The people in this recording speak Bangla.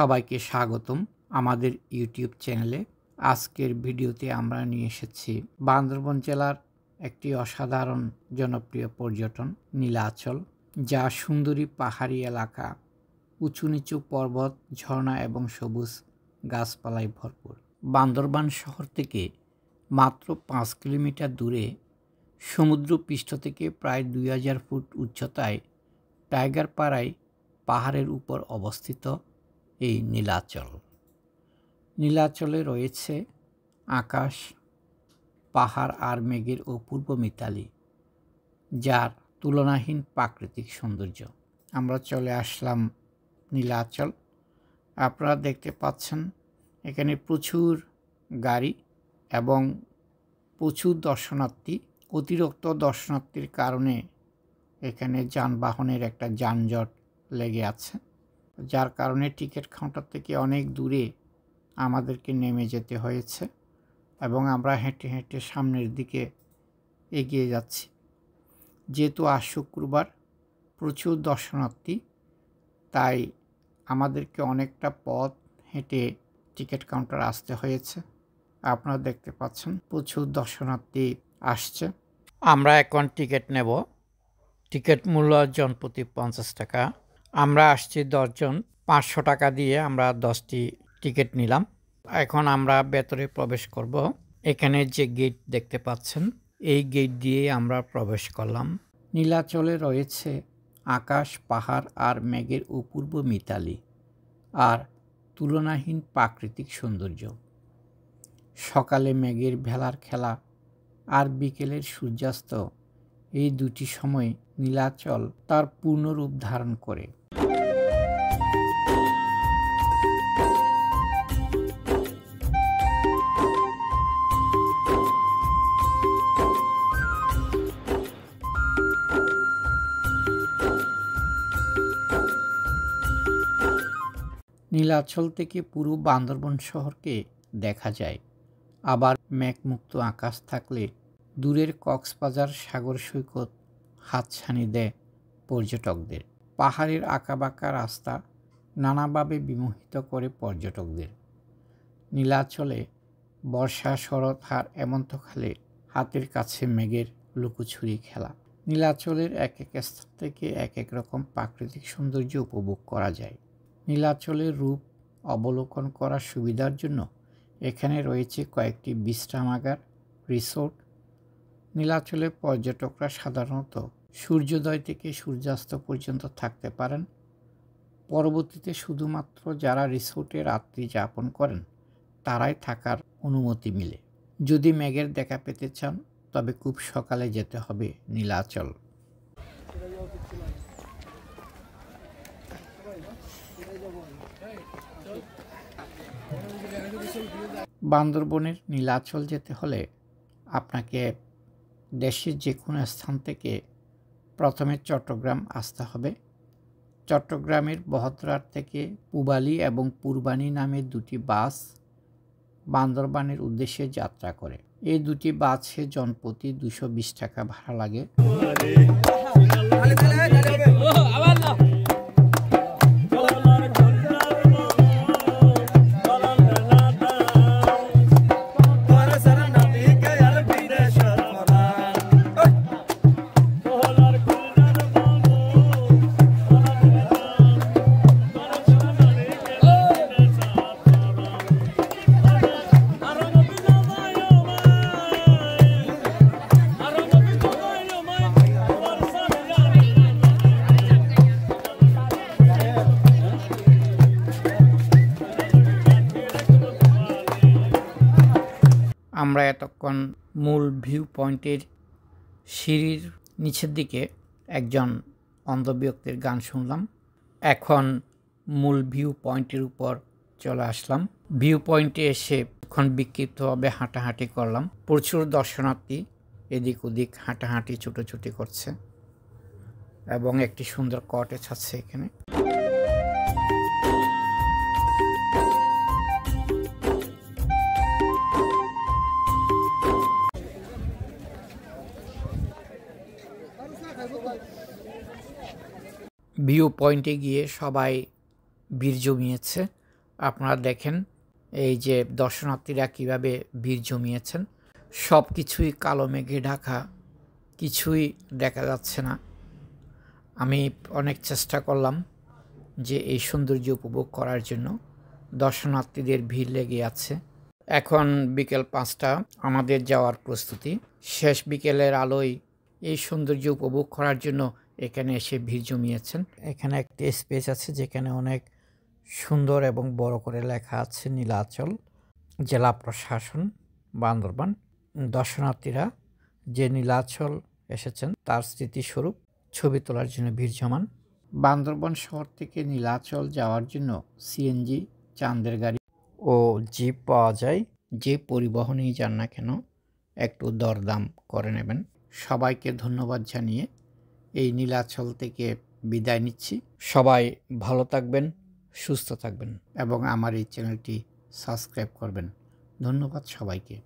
সবাইকে স্বাগতম আমাদের ইউটিউব চ্যানেলে। আজকের ভিডিওতে আমরা নিয়ে এসেছি বান্দরবান জেলার একটি অসাধারণ জনপ্রিয় পর্যটন নীলাচল, যা সুন্দরী পাহাড়ি এলাকা, উঁচু নিচু পর্বত, ঝর্ণা এবং সবুজ গাছপালায় ভরপুর। বান্দরবান শহর থেকে মাত্র 5 কিলোমিটার দূরে সমুদ্রপৃষ্ঠ থেকে প্রায় 2000 ফুট উচ্চতায় টাইগার পাড়ায় পাহাড়ের উপর অবস্থিত এই নীলাচল। নীলাচলে রয়েছে আকাশ, পাহাড় আর মেঘের অপূর্ব মিতালি, যার তুলনাহীন প্রাকৃতিক সৌন্দর্য। আমরা চলে আসলাম নীলাচল। আপনারা দেখতে পাচ্ছেন এখানে প্রচুর গাড়ি এবং প্রচুর দর্শনার্থী। অতিরিক্ত দর্শনার্থীর কারণে এখানে যানবাহনের একটা যানজট লেগে আছে, যার কারণে টিকিট কাউন্টার থেকে অনেক দূরে আমাদেরকে নেমে যেতে হয়েছে এবং আমরা হেঁটে হেঁটে সামনের দিকে এগিয়ে যাচ্ছি। যেহেতু আজ শুক্রবার, প্রচুর দর্শনার্থী, তাই আমাদেরকে অনেকটা পথ হেঁটে টিকিট কাউন্টার আসতে হয়েছে। আপনারা দেখতে পাচ্ছেন প্রচুর দর্শনার্থী আসছে। আমরা এখন টিকিট নেব। টিকিট মূল্য জনপ্রতি 50 টাকা। আমরা আসছি 10 জন, 500 টাকা দিয়ে আমরা 10টি টিকিট নিলাম। এখন আমরা ভেতরে প্রবেশ করব। এখানে যে গেট দেখতে পাচ্ছেন, এই গেট দিয়ে আমরা প্রবেশ করলাম। নীলাচলে রয়েছে আকাশ, পাহাড় আর মেঘের অপূর্ব মিতালি আর তুলনাহীন প্রাকৃতিক সৌন্দর্য। সকালে মেঘের ভেলার খেলা আর বিকেলের সূর্যাস্ত, এই দুটি সময় নীলাচল তার পূর্ণ রূপ ধারণ করে। নীলাচল থেকে পুরো বান্দরবান শহরকে দেখা যায়। আবার মেঘমুক্ত আকাশ থাকলে দূরের কক্সবাজার সাগর সৈকত হাতছানি দেয় পর্যটকদের। পাহাড়ের আঁকাবাঁকা রাস্তা নানাভাবে বিমোহিত করে পর্যটকদের। নীলাচলে বর্ষা, শরৎ আর হেমন্তকালে হাতের কাছে মেঘের লুকোছুরি খেলা। নীলাচলের এক এক স্থান থেকে এক এক রকম প্রাকৃতিক সৌন্দর্য উপভোগ করা যায়। নীলাচলের রূপ অবলোকন করার সুবিধার জন্য এখানে রয়েছে কয়েকটি বিশ্রামাগার, রিসোর্ট। নীলাচলে পর্যটকরা সাধারণত সূর্যোদয় থেকে সূর্যাস্ত পর্যন্ত থাকতে পারেন। পরবর্তীতে শুধুমাত্র যারা রিসোর্টে রাত্রি যাপন করেন তারাই থাকার অনুমতি মিলে। যদি মেঘের দেখা পেতে চান তবে খুব সকালে যেতে হবে নীলাচল। বান্দরবনের নীলাচল যেতে হলে আপনাকে দেশের যে কোনো স্থান থেকে প্রথমে চট্টগ্রাম আসতে হবে। চট্টগ্রামের বহদ্রার থেকে পূবালী এবং পূর্বানী নামে দুটি বাস বান্দরবানের উদ্দেশ্যে যাত্রা করে। এই দুটি বাসে জনপ্রতি 220 টাকা ভাড়া লাগে। আমরা এতক্ষণ মূল ভিউ পয়েন্টের সিঁড়ির নিচের দিকে একজন অন্ধ ব্যক্তির গান শুনলাম। এখন মূল ভিউ পয়েন্টের উপর চলে আসলাম। ভিউ পয়েন্টে এসে এখন বিক্ষিপ্তভাবে হাঁটাহাঁটি করলাম। প্রচুর দর্শনার্থী এদিক ওদিক হাঁটাহাঁটি ছুটোছুটি করছে এবং একটি সুন্দর কটেজ আছে এখানে। ভিউ পয়েন্টে গিয়ে সবাই ভিড় জমিয়েছে। আপনারা দেখেন এই যে দর্শনার্থীরা কিভাবে ভিড় জমিয়েছেন। সব কিছুই কালো মেঘে ঢাকা, কিছুই দেখা যাচ্ছে না। আমি অনেক চেষ্টা করলাম যে এই সৌন্দর্য উপভোগ করার জন্য। দর্শনার্থীদের ভিড় লেগে আছে। এখন বিকেল 5টা, আমাদের যাওয়ার প্রস্তুতি। শেষ বিকেলের আলোয় এই সৌন্দর্য উপভোগ করার জন্য এখানে এসে ভিড় জমিয়েছেন। এখানে একটি স্পেস আছে যেখানে অনেক সুন্দর এবং বড় করে লেখা আছে নীলাচল জেলা প্রশাসন বান্দরবান। দর্শনার্থীরা যে নীলাচল এসেছেন তার স্মৃতিস্বরূপ ছবি তোলার জন্য ভিড় জমান। বান্দরবান শহর থেকে নীলাচল যাওয়ার জন্য সিএনজি, চাঁদের গাড়ি ও জিপ পাওয়া যায়। যে পরিবহনেই যান না কেন একটু দরদাম করে নেবেন। সবাইকে ধন্যবাদ জানিয়ে এই নীলাচল থেকে বিদায় নিচ্ছি। সবাই ভালো থাকবেন, সুস্থ থাকবেন এবং আমার এই চ্যানেলটি সাবস্ক্রাইব করবেন। ধন্যবাদ সবাইকে।